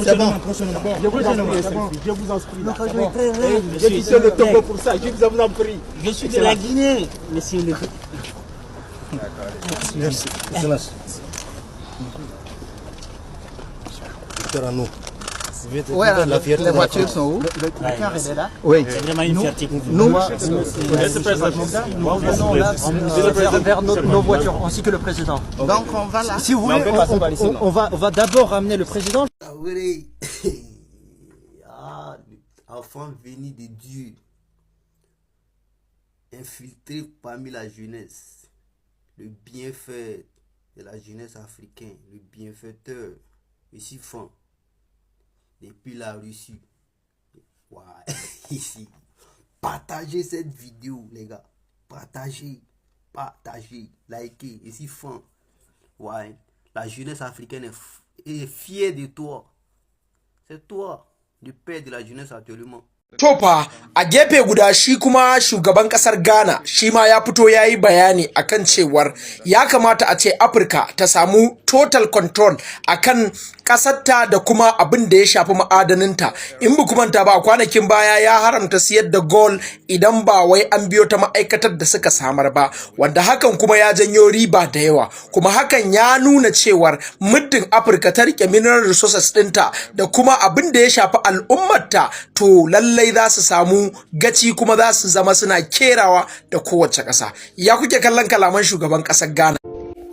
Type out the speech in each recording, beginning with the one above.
C'est bon. Je vous en prie. Je vous en prie. J'ai quitté le tombeau pour ça. Je vous en prie. Je suis de la Guinée, monsieur le... Merci. Excellence. Ouais, les voitures sont où? Le car est là. Oui. C'est vraiment une fierté pour vous. Nous venons là vers nos voitures, ainsi que le président. Donc on va là. Si vous voulez, on va d'abord ramener le président. Enfant venu de Dieu, infiltré parmi la jeunesse, le bienfait de la jeunesse africaine, le bienfaiteur, ici fond, depuis la Russie. Ouais, ici. Partagez cette vidéo, les gars. Partagez, likez, ici fond. Ouais, la jeunesse africaine est fière de toi. C'est toi, le père de la jeunesse actuellement. Tofa a gefe guda shi kuma shugaban kasar Ghana shi ma ya fito ya yi bayani akan cewar ya kamata a ce Afirka ta samu total control akan kasarta da kuma abin da ya shafi ma'adaninta. In bu kumanta ba, kwanakin baya ya haramta siyar da gold idan ba wai an biyo ta ma'aikatar da suka samar ba, wanda hakan kuma ya janyo riba da yawa, kuma hakan ya nuna cewar muddin Afirka ta rike mineral resources ɗinta da kuma abin da ya shafi al'ummarta, to lallai za su samu gaci kuma za su zama suna kerawa da kowace ƙasa. Ya kuke kallon kalaman shugaban ƙasar Ghana?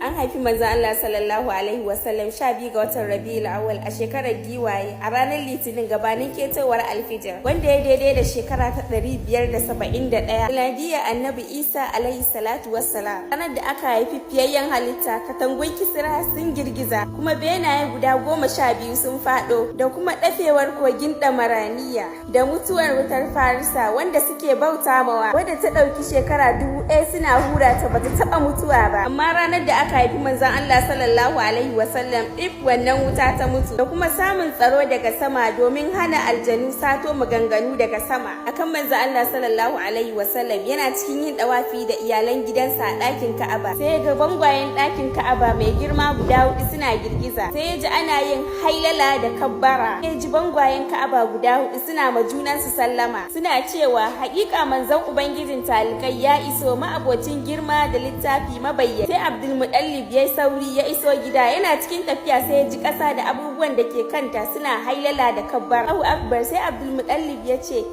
An haifi manzon Allah sallallahu alaihi wasallam 12 ga watan Rabiul Awwal a shekarar giwaye a ranar Litinin gabanin ketowar alfijir, wanda ya daidai da shekara ta 571 miladiyar Annabi Isa alaihi salatu wassalam. Ranar da aka haifi fiyayyen halitta, katangun Kisra sun girgiza kuma benaye guda 12 sun fado, da kuma dafewar kogin Damaraniya da mutuwar wutar Farisa wanda suke bauta mawa, wadda ta dauki shekara 1000 suna hura ta bata taba mutuwa ba, amma ranar da aka haifi manzon Allah sallallahu alaihi wasallam if wannan wuta ta mutu, da kuma samun tsaro daga sama domin hana aljanu sato maganganu daga sama. Akan manzon Allah sallallahu alaihi wasallam yana cikin yin dawafi da iyalan gidansa a ɗakin Ka'aba, sai ya ga bangwayen ɗakin Ka'aba mai girma guda 4 suna girgiza, sai ya ji ana yin hailala da kabbara, sai ya ji bangwayen Ka'aba guda 4 suna ma junansu sallama, suna cewa haƙiƙa manzon ubangijin talikai ya iso, ma'abocin girma da littafi mabayyana. Sai Abdulmutallib ya sauri ya iso gida, yana cikin tafiya sai ya ji ƙasa da abubuwan da ke kanta suna hailala da kabbar. Allahu Akbar. Sai Abdulmutallib ya ce,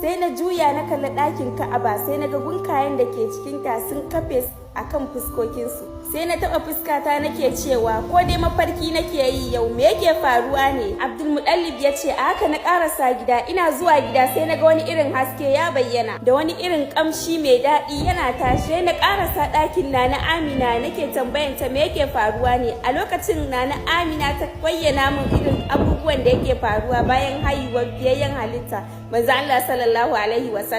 sai na juya na kalli ɗakin Ka'aba, sai na ga gunkayen da ke cikinta sun kafe akan fuskokinsu. Sai na taɓa fuskata nake cewa ko dai mafarki nake yi yau, me yake faruwa ne? Abdulmutallib ya ce a haka na ƙarasa gida, ina zuwa gida sai na ga wani irin haske ya bayyana da wani irin ƙamshi mai daɗi yana tashi. Sai na ƙarasa ɗakin Nana Amina nake tambayanta me yake faruwa ne. A lokacin Nana Amina ta bayyana min irin abubuwan da yake faruwa bayan haihuwar biyayyen halitta manzo Allah sallallahu alaihi wasallam.